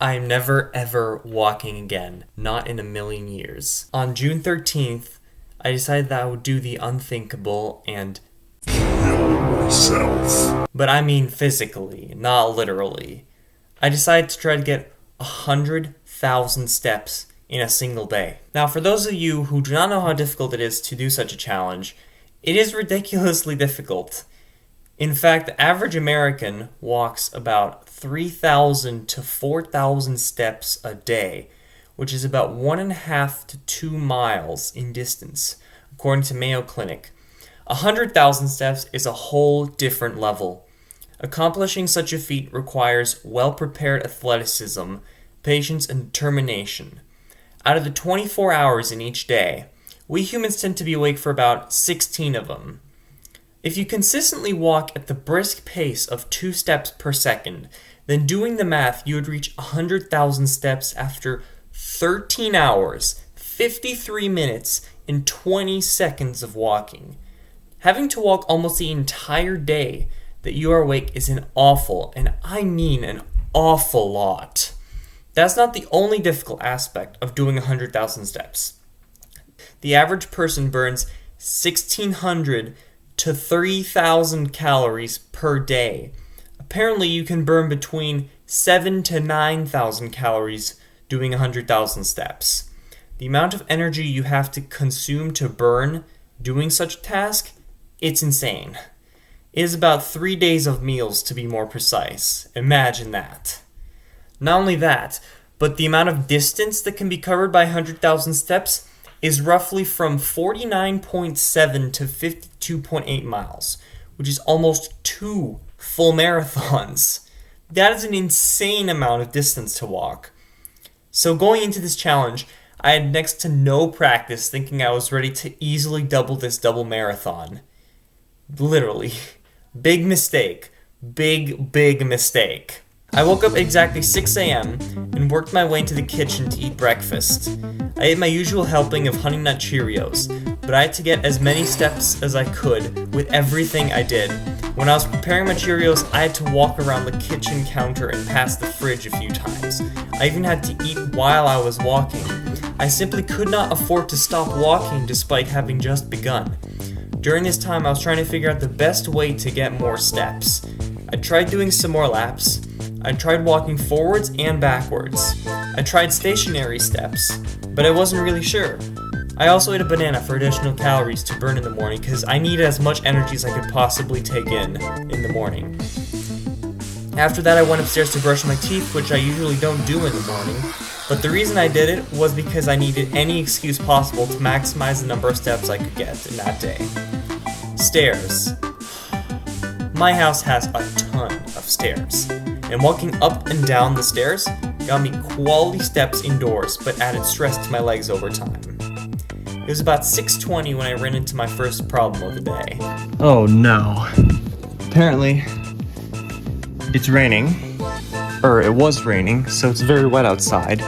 I'm never ever walking again. Not in a million years. On June 13th, I decided that I would do the unthinkable and Kill myself. but I mean physically, not literally. I decided to try to get 100,000 steps in a single day. Now, for those of you who do not know how difficult it is to do such a challenge, it is ridiculously difficult. In fact, the average American walks about 3,000 to 4,000 steps a day, which is about 1.5 to 2 miles in distance, according to Mayo Clinic. 100,000 steps is a whole different level. Accomplishing such a feat requires well-prepared athleticism, patience, and determination. Out of the 24 hours in each day, we humans tend to be awake for about 16 of them. If you consistently walk at the brisk pace of 2 steps per second, then doing the math, you would reach 100,000 steps after 13 hours, 53 minutes, and 20 seconds of walking. Having to walk almost the entire day that you are awake is an awful, and I mean an awful lot. That's not the only difficult aspect of doing 100,000 steps. The average person burns 1,600 to 3,000 calories per day. Apparently, you can burn between 7 to 9,000 calories doing 100,000 steps. The amount of energy you have to consume to burn doing such a task, it's insane. It is about 3 days of meals to be more precise. Imagine that. Not only that, but the amount of distance that can be covered by 100,000 steps is roughly from 49.7 to 52.8 miles, which is almost 2 full marathons. That is an insane amount of distance to walk. So going into this challenge, I had next to no practice, thinking I was ready to easily double this double marathon. Literally. Big mistake. Big mistake. I woke up exactly 6 a.m. and worked my way into the kitchen to eat breakfast. I ate my usual helping of Honey Nut Cheerios, but I had to get as many steps as I could with everything I did. When I was preparing my Cheerios, I had to walk around the kitchen counter and past the fridge a few times. I even had to eat while I was walking. I simply could not afford to stop walking despite having just begun. During this time, I was trying to figure out the best way to get more steps. I tried doing some more laps. I tried walking forwards and backwards. I tried stationary steps, but I wasn't really sure. I also ate a banana for additional calories to burn in the morning because I needed as much energy as I could possibly take in the morning. After that, I went upstairs to brush my teeth, which I usually don't do in the morning, but the reason I did it was because I needed any excuse possible to maximize the number of steps I could get in that day. Stairs. My house has a ton of stairs, and walking up and down the stairs got me quality steps indoors, but added stress to my legs over time. It was about 6:20 when I ran into my first problem of the day. Oh no. Apparently, it's raining. Or it was raining, so it's very wet outside.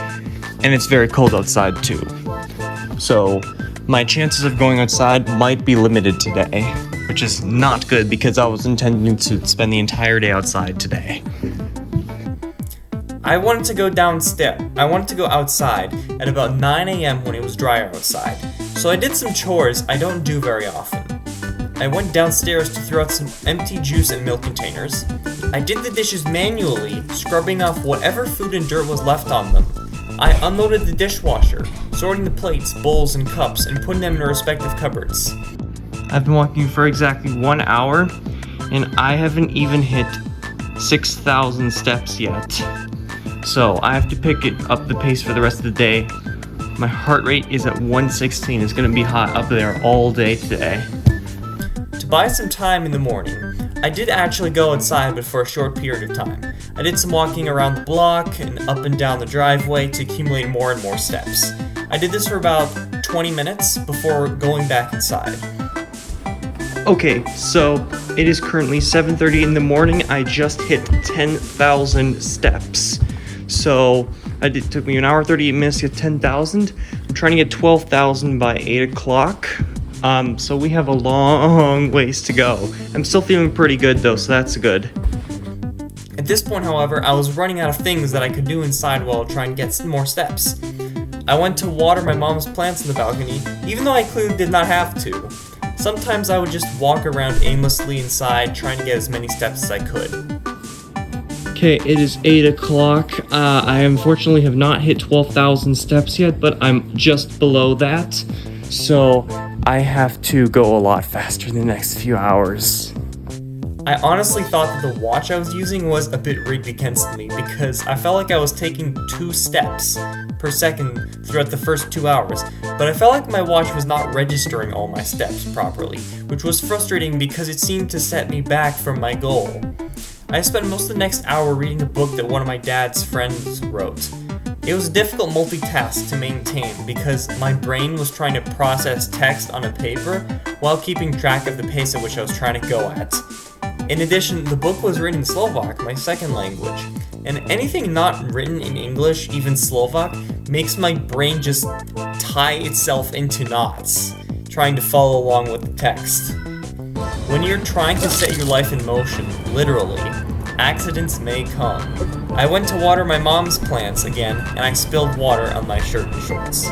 And it's very cold outside too. So, my chances of going outside might be limited today, which is not good because I was intending to spend the entire day outside today. I wanted to go outside at about 9 a.m. when it was drier outside, so I did some chores I don't do very often. I went downstairs to throw out some empty juice and milk containers. I did the dishes manually, scrubbing off whatever food and dirt was left on them. I unloaded the dishwasher, sorting the plates, bowls, and cups, and putting them in their respective cupboards. I've been walking for exactly 1 hour, and I haven't even hit 6,000 steps yet. So I have to pick it up the pace for the rest of the day. My heart rate is at 116. It's going to be hot up there all day today. To buy some time in the morning, I did actually go outside, but for a short period of time. I did some walking around the block and up and down the driveway to accumulate more and more steps. I did this for about 20 minutes before going back inside. Okay, so it is currently 7:30 in the morning. I just hit 10,000 steps. So it took me 1 hour 38 minutes to get 10,000. I'm trying to get 12,000 by 8 o'clock. So we have a long ways to go. I'm still feeling pretty good though, so that's good. At this point, however, I was running out of things that I could do inside while trying to get some more steps. I went to water my mom's plants in the balcony, even though I clearly did not have to. Sometimes I would just walk around aimlessly inside, trying to get as many steps as I could. Okay, it is 8 o'clock. I unfortunately have not hit 12,000 steps yet, but I'm just below that. So I have to go a lot faster in the next few hours. I honestly thought that the watch I was using was a bit rigged against me because I felt like I was taking 2 steps per second throughout the first 2 hours, but I felt like my watch was not registering all my steps properly, which was frustrating because it seemed to set me back from my goal. I spent most of the next hour reading a book that one of my dad's friends wrote. It was a difficult multitask to maintain because my brain was trying to process text on a paper while keeping track of the pace at which I was trying to go at. In addition, the book was written in Slovak, my second language, and anything not written in English, even Slovak, makes my brain just tie itself into knots, trying to follow along with the text. When you're trying to set your life in motion, literally, accidents may come. I went to water my mom's plants again, and I spilled water on my shirt and shorts.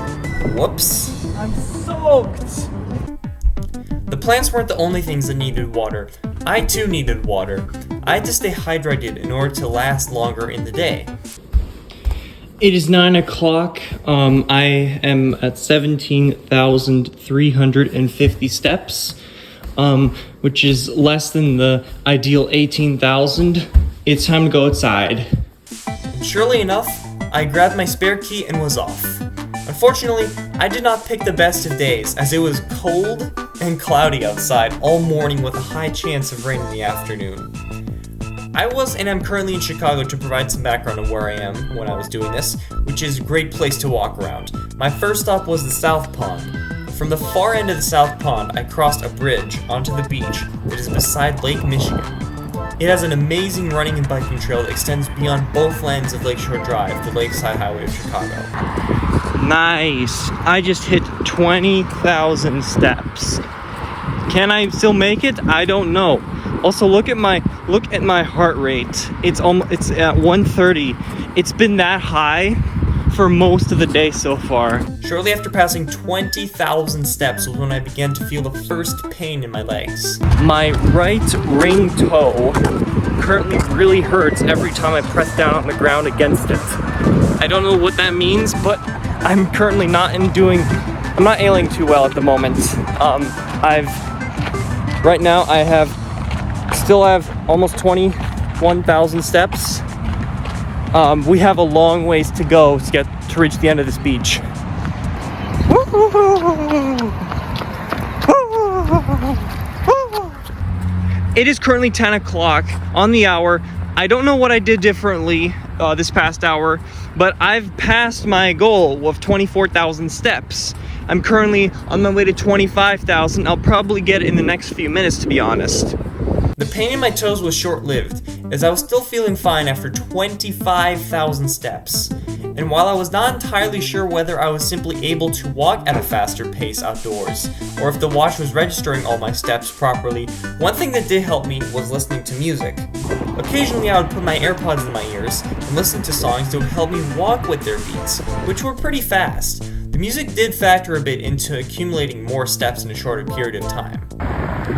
Whoops. I'm soaked! The plants weren't the only things that needed water. I too needed water. I had to stay hydrated in order to last longer in the day. It is 9 o'clock. I am at 17,350 steps, which is less than the ideal 18,000. It's time to go outside. Surely enough, I grabbed my spare key and was off. Unfortunately, I did not pick the best of days, as it was cold and cloudy outside all morning with a high chance of rain in the afternoon. I was and am currently in Chicago to provide some background on where I am when I was doing this, which is a great place to walk around. My first stop was the South Pond. From the far end of the South Pond, I crossed a bridge onto the beach that is beside Lake Michigan. It has an amazing running and biking trail that extends beyond both ends of Lakeshore Drive, the Lakeside Highway of Chicago. Nice. I just hit 20,000 steps. Can I still make it? I don't know. Also, look at my heart rate. It's at 130. It's been that high for most of the day so far. Shortly after passing 20,000 steps was when I began to feel the first pain in my legs. My right ring toe currently really hurts every time I press down on the ground against it. I don't know what that means, but I'm currently I'm not ailing too well at the moment. Right now I still have almost 21,000 steps. We have a long ways to go to reach the end of this beach. It is currently 10 o'clock on the hour. I don't know what I did differently this past hour, but I've passed my goal of 24,000 steps. I'm currently on my way to 25,000. I'll probably get it in the next few minutes, to be honest. The pain in my toes was short-lived, as I was still feeling fine after 25,000 steps. And while I was not entirely sure whether I was simply able to walk at a faster pace outdoors, or if the watch was registering all my steps properly, one thing that did help me was listening to music. Occasionally I would put my AirPods in my ears and listen to songs that would help me walk with their beats, which were pretty fast. The music did factor a bit into accumulating more steps in a shorter period of time.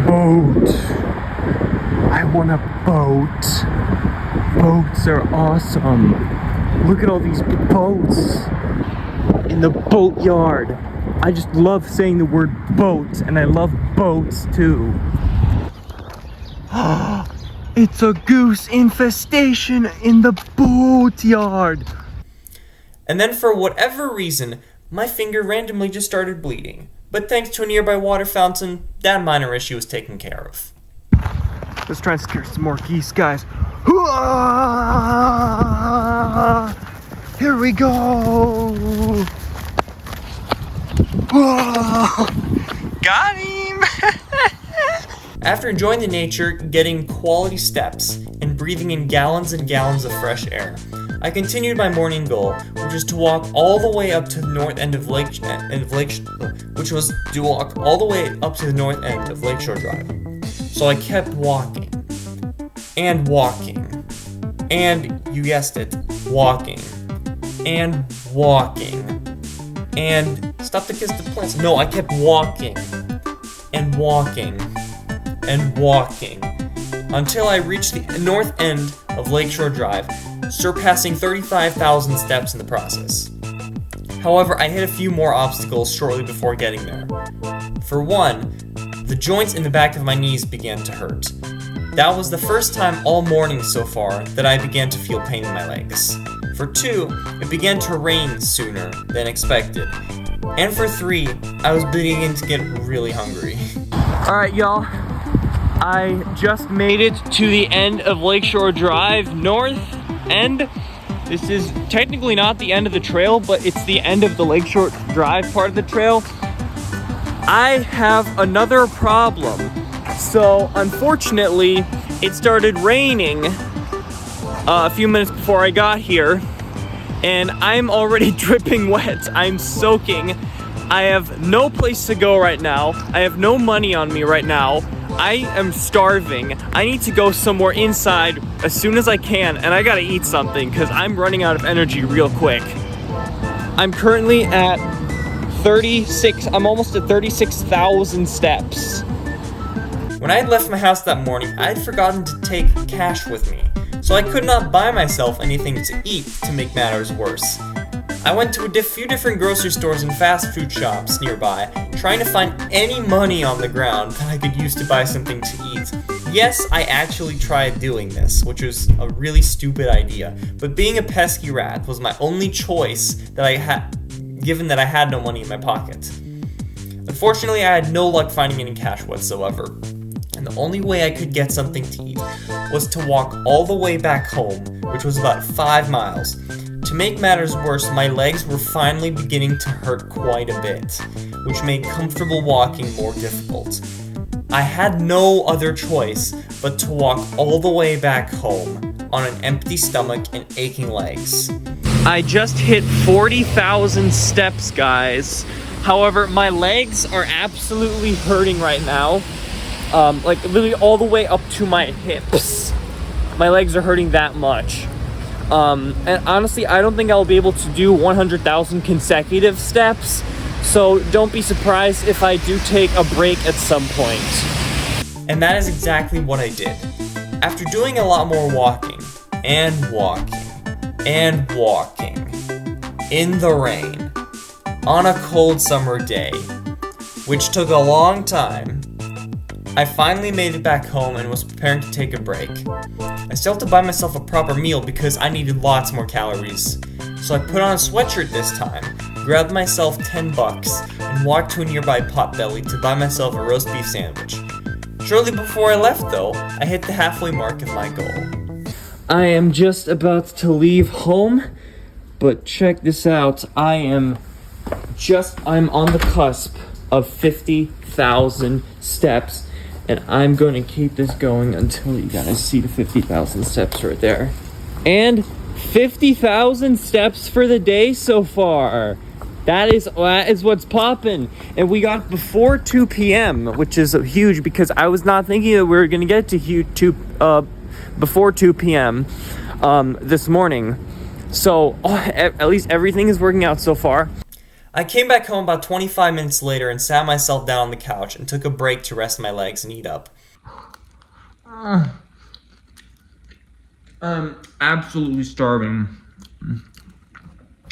Boat. I want a boat. Boats are awesome. Look at all these boats in the boatyard. I just love saying the word boat, and I love boats too. It's a goose infestation in the boatyard. And then for whatever reason, my finger randomly just started bleeding. But thanks to a nearby water fountain, that minor issue was taken care of. Let's try and scare some more geese, guys. Here we go. Got him. After enjoying the nature, getting quality steps, and breathing in gallons and gallons of fresh air, I continued my morning goal, which was to walk all the way up to the north end of Lakeshore Drive. So I kept walking, and walking, And you guessed it, walking. And walking. And stop to kiss the plants. No, I kept walking. And walking. And walking. Until I reached the north end of Lakeshore Drive, surpassing 35,000 steps in the process. However, I hit a few more obstacles shortly before getting there. For one, the joints in the back of my knees began to hurt. That was the first time all morning so far that I began to feel pain in my legs. For two, it began to rain sooner than expected. And for three, I was beginning to get really hungry. Alright, y'all. I just made it to the end of Lakeshore Drive, north end. This is technically not the end of the trail, but it's the end of the Lakeshore Drive part of the trail. I have another problem. So, unfortunately, it started raining a few minutes before I got here, and I'm already dripping wet. I'm soaking. I have no place to go right now. I have no money on me right now. I am starving. I need to go somewhere inside as soon as I can, and I gotta eat something because I'm running out of energy real quick. I'm currently at I'm almost at 36,000 steps. When I had left my house that morning, I had forgotten to take cash with me, so I could not buy myself anything to eat to make matters worse. I went to a few different grocery stores and fast food shops nearby, trying to find any money on the ground that I could use to buy something to eat. Yes, I actually tried doing this, which was a really stupid idea, but being a pesky rat was my only choice that I had, given that I had no money in my pocket. Unfortunately, I had no luck finding any cash whatsoever, and the only way I could get something to eat was to walk all the way back home, which was about 5 miles. To make matters worse, my legs were finally beginning to hurt quite a bit, which made comfortable walking more difficult. I had no other choice but to walk all the way back home on an empty stomach and aching legs. I just hit 40,000 steps, guys. However, my legs are absolutely hurting right now. Like literally all the way up to my hips. My legs are hurting that much. And honestly, I don't think I'll be able to do 100,000 consecutive steps, so don't be surprised if I do take a break at some point. And that is exactly what I did. After doing a lot more walking, and walking, and walking, in the rain, on a cold summer day, which took a long time, I finally made it back home and was preparing to take a break. I still had to buy myself a proper meal because I needed lots more calories. So I put on a sweatshirt this time, grabbed myself $10, and walked to a nearby Potbelly to buy myself a roast beef sandwich. Shortly before I left though, I hit the halfway mark of my goal. I am just about to leave home, but check this out. I'm on the cusp of 50,000 steps. And I'm going to keep this going until you guys see the 50,000 steps right there. And 50,000 steps for the day so far. That is what's poppin'. And we got before 2 p.m., which is huge because I was not thinking that we were going to get to before 2 p.m. This morning. So at least everything is working out so far. I came back home about 25 minutes later and sat myself down on the couch and took a break to rest my legs and eat up. I'm absolutely starving,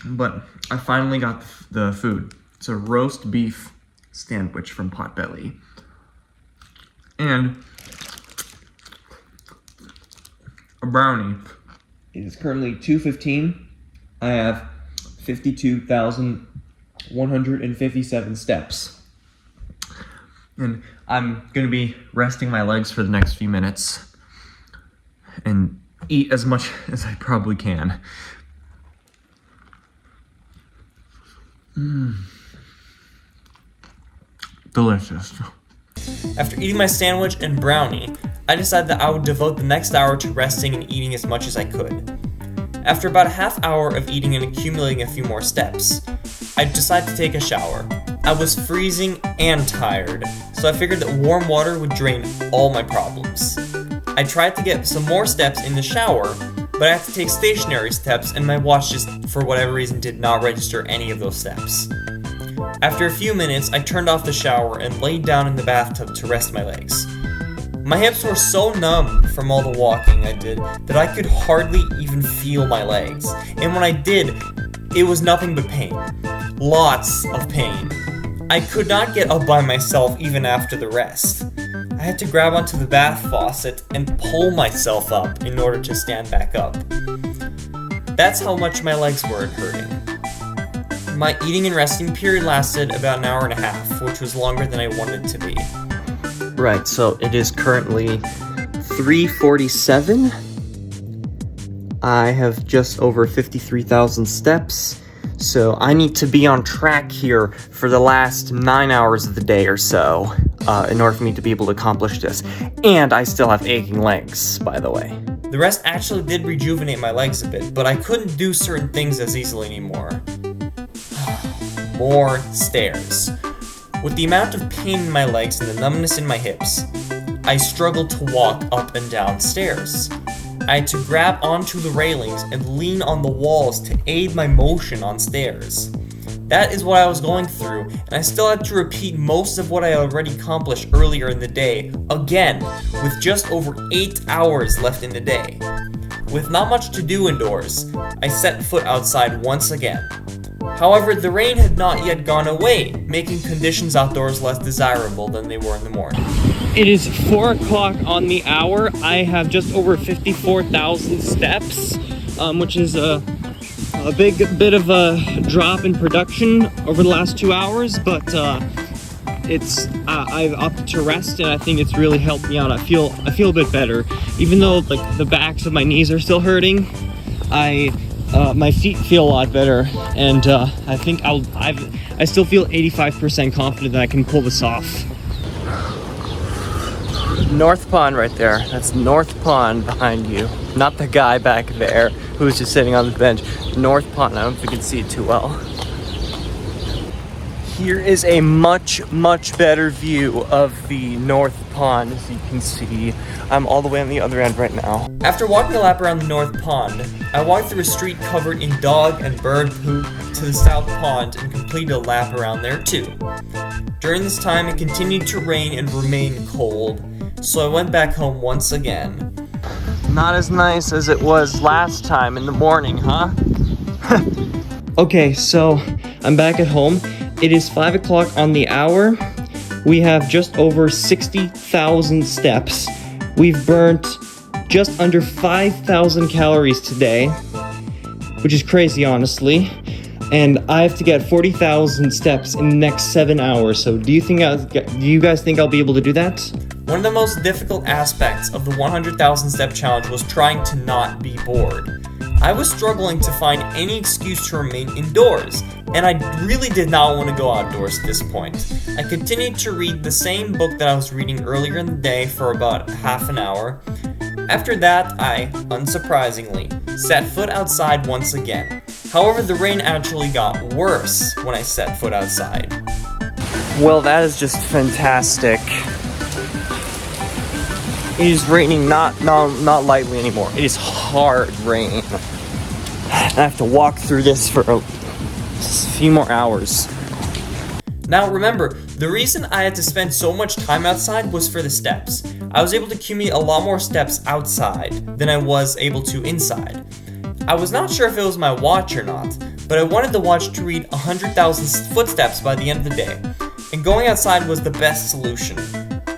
but I finally got the food. It's a roast beef sandwich from Potbelly. And a brownie. It is currently 2:15. I have 52,157 steps. And I'm going to be resting my legs for the next few minutes and eat as much as I probably can. Delicious. After eating my sandwich and brownie, I decided that I would devote the next hour to resting and eating as much as I could. After about a half hour of eating and accumulating a few more steps, I decided to take a shower. I was freezing and tired, so I figured that warm water would drain all my problems. I tried to get some more steps in the shower, but I had to take stationary steps, and my watch just, for whatever reason, did not register any of those steps. After a few minutes, I turned off the shower and laid down in the bathtub to rest my legs. My hips were so numb from all the walking I did that I could hardly even feel my legs, and when I did, it was nothing but pain. Lots of pain. I could not get up by myself even after the rest. I had to grab onto the bath faucet and pull myself up in order to stand back up. That's how much my legs were hurting. My eating and resting period lasted about an hour and a half, which was longer than I wanted it to be. Right, so it is currently 3:47. I have just over 53,000 steps, so I need to be on track here for the last 9 hours of the day or so, in order for me to be able to accomplish this. And I still have aching legs, by the way. The rest actually did rejuvenate my legs a bit, but I couldn't do certain things as easily anymore. More stairs. With the amount of pain in my legs and the numbness in my hips, I struggled to walk up and down stairs. I had to grab onto the railings and lean on the walls to aid my motion on stairs. That is what I was going through, and I still had to repeat most of what I already accomplished earlier in the day, again, with just over 8 hours left in the day. With not much to do indoors, I set foot outside once again. However, the rain had not yet gone away, making conditions outdoors less desirable than they were in the morning. It is 4 o'clock on the hour. I have just over 54,000 steps, which is a big bit of a drop in production over the last 2 hours, but I've upped to rest, and I think it's really helped me out. I feel a bit better, even though like the backs of my knees are still hurting. My feet feel a lot better, and I think I still feel 85% confident that I can pull this off. North Pond right there. That's North Pond behind you. Not the guy back there who's just sitting on the bench. North Pond. I don't know if you can see it too well. Here is a much, much better view of the North Pond, as you can see. I'm all the way on the other end right now. After walking a lap around the North Pond, I walked through a street covered in dog and bird poop to the South Pond and completed a lap around there too. During this time, it continued to rain and remain cold, so I went back home once again. Not as nice as it was last time in the morning, huh? Okay, so I'm back at home. It is 5 o'clock on the hour. We have just over 60,000 steps. We've burnt just under 5,000 calories today, which is crazy, honestly. And I have to get 40,000 steps in the next 7 hours. So do you guys think I'll be able to do that? One of the most difficult aspects of the 100,000 step challenge was trying to not be bored. I was struggling to find any excuse to remain indoors, and I really did not want to go outdoors at this point. I continued to read the same book that I was reading earlier in the day for about half an hour. After that, I, unsurprisingly, set foot outside once again. However, the rain actually got worse when I set foot outside. Well, that is just fantastic. It is raining not lightly anymore. It is hard rain. And I have to walk through this for a few more hours. Now remember, the reason I had to spend so much time outside was for the steps. I was able to accumulate a lot more steps outside than I was able to inside. I was not sure if it was my watch or not, but I wanted the watch to read 100,000 footsteps by the end of the day, and going outside was the best solution.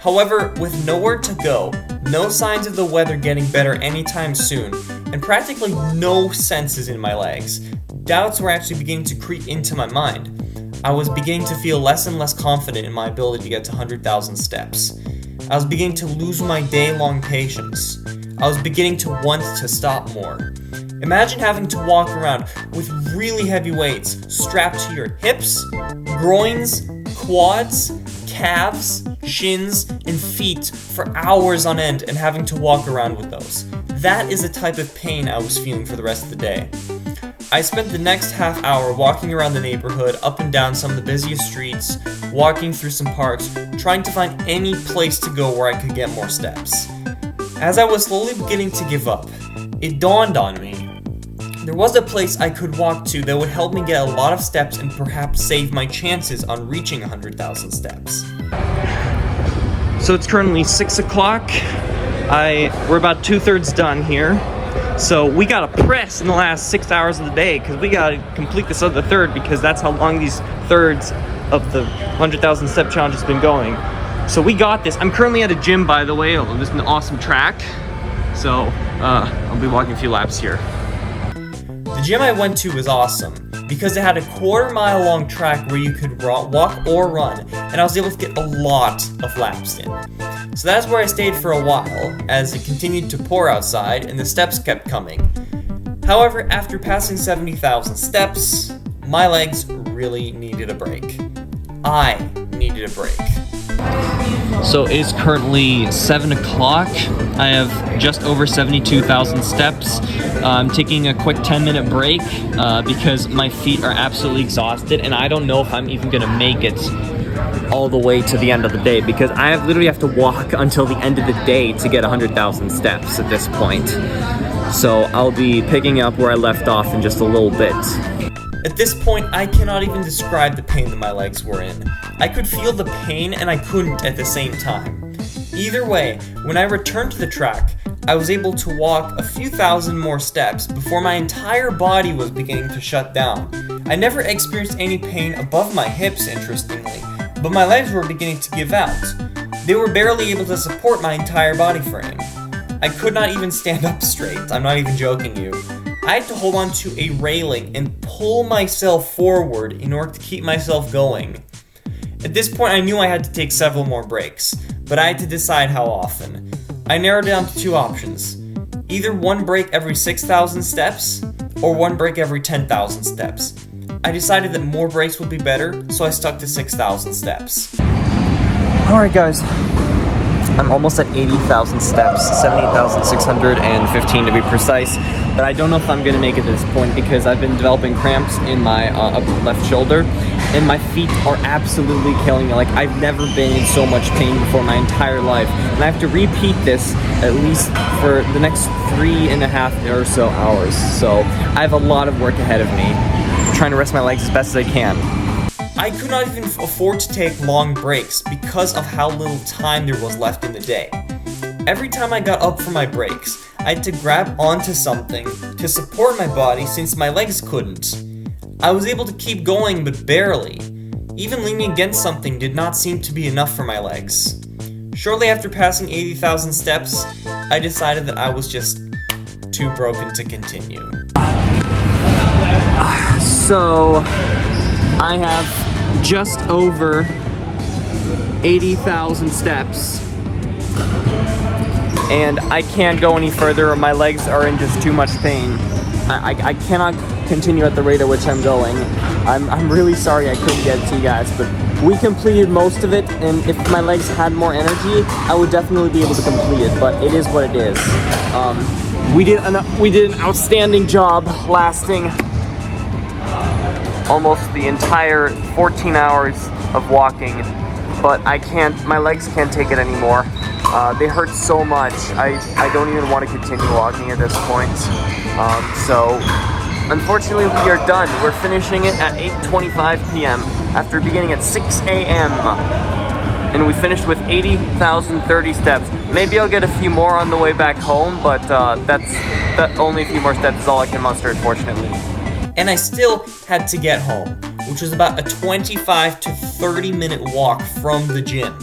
However, with nowhere to go, no signs of the weather getting better anytime soon, and practically no senses in my legs, doubts were actually beginning to creep into my mind. I was beginning to feel less and less confident in my ability to get to 100,000 steps. I was beginning to lose my day-long patience. I was beginning to want to stop more. Imagine having to walk around with really heavy weights strapped to your hips, groins, quads, calves, shins, and feet for hours on end and having to walk around with those. That is the type of pain I was feeling for the rest of the day. I spent the next half hour walking around the neighborhood, up and down some of the busiest streets, walking through some parks, trying to find any place to go where I could get more steps. As I was slowly beginning to give up, it dawned on me. There was a place I could walk to that would help me get a lot of steps and perhaps save my chances on reaching 100,000 steps. So it's currently 6 o'clock. We're about 2/3 done here. So we gotta press in the last 6 hours of the day because we gotta complete this other third because that's how long these thirds of the 100,000 step challenge has been going. So we got this. I'm currently at a gym, by the way. This is an awesome track. So I'll be walking a few laps here. The gym I went to was awesome because it had a 1/4 mile long track where you could walk or run, and I was able to get a lot of laps in. So that's where I stayed for a while as it continued to pour outside and the steps kept coming. However, after passing 70,000 steps, my legs really needed a break. I needed a break. So it is currently 7 o'clock. I have just over 72,000 steps. I'm taking a quick 10-minute break because my feet are absolutely exhausted and I don't know if I'm even gonna make it all the way to the end of the day because I literally have to walk until the end of the day to get 100,000 steps at this point. So I'll be picking up where I left off in just a little bit. At this point, I cannot even describe the pain that my legs were in. I could feel the pain and I couldn't at the same time. Either way, when I returned to the track, I was able to walk a few thousand more steps before my entire body was beginning to shut down. I never experienced any pain above my hips, interestingly, but my legs were beginning to give out. They were barely able to support my entire body frame. I could not even stand up straight, I'm not even joking you. I had to hold on to a railing and pull myself forward in order to keep myself going. At this point, I knew I had to take several more breaks, but I had to decide how often. I narrowed it down to 2 options. Either one break every 6,000 steps, or one break every 10,000 steps. I decided that more breaks would be better, so I stuck to 6,000 steps. Alright guys, I'm almost at 80,000 steps, 78,615 to be precise, but I don't know if I'm going to make it to this point because I've been developing cramps in my upper left shoulder, and my feet are absolutely killing me. Like, I've never been in so much pain before in my entire life, and I have to repeat this at least for the next 3.5 or so hours, so I have a lot of work ahead of me. I'm trying to rest my legs as best as I can. I could not even afford to take long breaks because of how little time there was left in the day. Every time I got up from my breaks, I had to grab onto something to support my body since my legs couldn't. I was able to keep going, but barely. Even leaning against something did not seem to be enough for my legs. Shortly after passing 80,000 steps, I decided that I was just too broken to continue. So, I have just over 80,000 steps, and I can't go any further. My legs are in just too much pain. I cannot continue at the rate at which I'm going. I'm really sorry I couldn't get to you guys, but we completed most of it, and if my legs had more energy, I would definitely be able to complete it, but it is what it is. We did an outstanding job lasting almost the entire 14 hours of walking, but my legs can't take it anymore. They hurt so much, I don't even want to continue walking at this point. So, unfortunately we are done. We're finishing it at 8:25 p.m. after beginning at 6 a.m. And we finished with 80,030 steps. Maybe I'll get a few more on the way back home, but only a few more steps is all I can muster, unfortunately. And I still had to get home, which was about a 25 to 30 minute walk from the gym.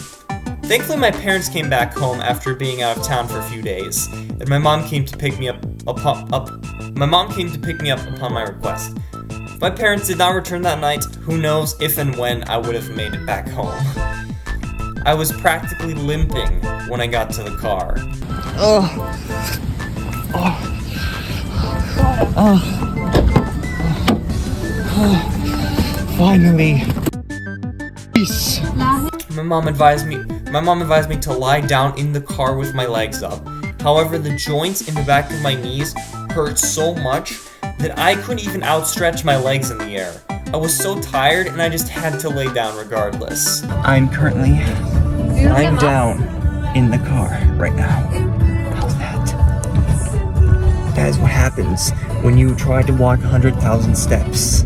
Thankfully, my parents came back home after being out of town for a few days, and my mom came to pick me up upon my request. If my parents did not return that night, who knows if and when I would have made it back home. I was practically limping when I got to the car. Finally. Peace. My mom advised me to lie down in the car with my legs up. However, the joints in the back of my knees hurt so much that I couldn't even outstretch my legs in the air. I was so tired and I just had to lay down regardless. I'm currently lying down in the car right now. How's that? that is what happens when you try to walk 100,000 steps.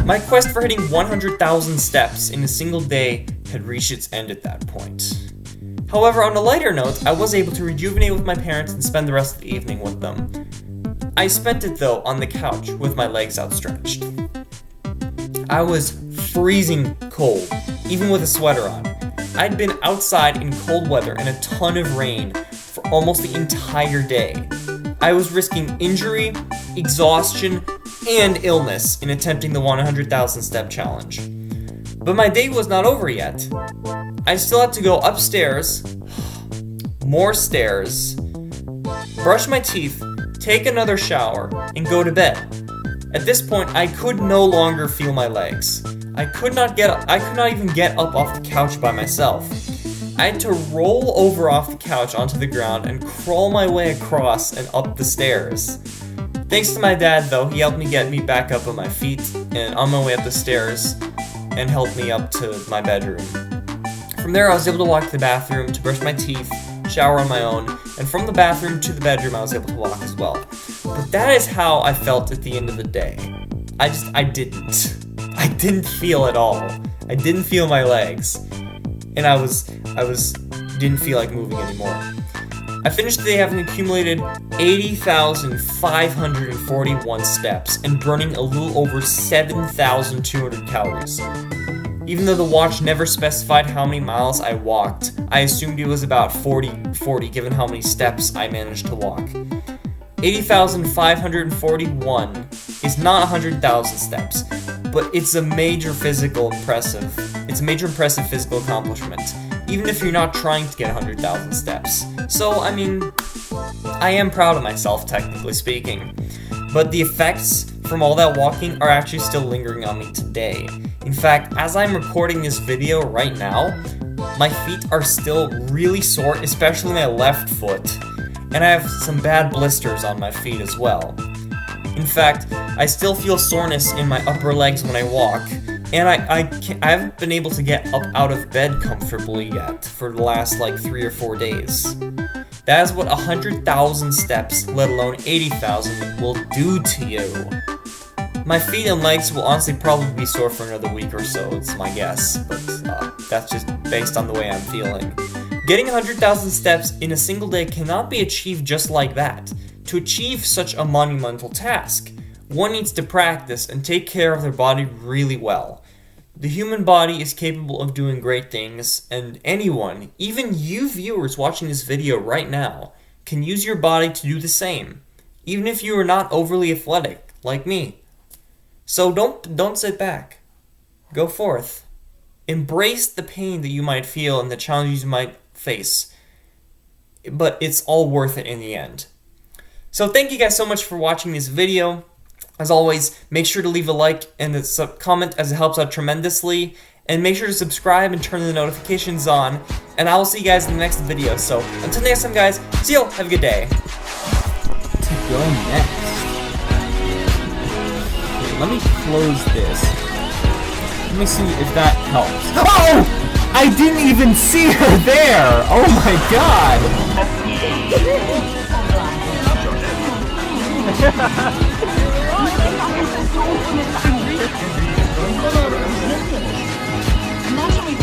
My quest for hitting 100,000 steps in a single day had reached its end at that point. However, on a lighter note, I was able to rejuvenate with my parents and spend the rest of the evening with them. I spent it, though, on the couch with my legs outstretched. I was freezing cold, even with a sweater on. I'd been outside in cold weather and a ton of rain for almost the entire day. I was risking injury, exhaustion, and illness in attempting the 100,000 step challenge. But my day was not over yet. I still had to go upstairs, more stairs, brush my teeth, take another shower, and go to bed. At this point, I could no longer feel my legs. I could not even get up off the couch by myself. I had to roll over off the couch onto the ground and crawl my way across and up the stairs. Thanks to my dad, though, he helped me get me back up on my feet and on my way up the stairs and helped me up to my bedroom. From there, I was able to walk to the bathroom to brush my teeth, shower on my own, and from the bathroom to the bedroom, I was able to walk as well. But that is how I felt at the end of the day. I didn't feel at all. I didn't feel my legs. And I didn't feel like moving anymore. I finished the day having accumulated 80,541 steps and burning a little over 7,200 calories. Even though the watch never specified how many miles I walked, I assumed it was about 40 given how many steps I managed to walk. 80,541 is not 100,000 steps, but it's a major impressive physical accomplishment, even if you're not trying to get 100,000 steps. So, I mean, I am proud of myself, technically speaking, but the effects from all that walking are actually still lingering on me today. In fact, as I'm recording this video right now, my feet are still really sore, especially my left foot, and I have some bad blisters on my feet as well. In fact, I still feel soreness in my upper legs when I walk, and I haven't been able to get up out of bed comfortably yet for the last 3 or 4 days. That is what 100,000 steps, let alone 80,000, will do to you. My feet and legs will honestly probably be sore for another week or so, it's my guess, but that's just based on the way I'm feeling. Getting 100,000 steps in a single day cannot be achieved just like that. To achieve such a monumental task, one needs to practice and take care of their body really well. The human body is capable of doing great things, and anyone, even you viewers watching this video right now, can use your body to do the same, even if you are not overly athletic, like me. So don't sit back. Go forth. Embrace the pain that you might feel and the challenges you might face, but it's all worth it in the end. So thank you guys so much for watching this video. As always, make sure to leave a like and a comment as it helps out tremendously. And make sure to subscribe and turn the notifications on. And I will see you guys in the next video. So until next time, guys, see you. Have a good day. To go next. Okay, let me close this. Let me see if that helps. Oh! I didn't even see her there! Oh my god! Начали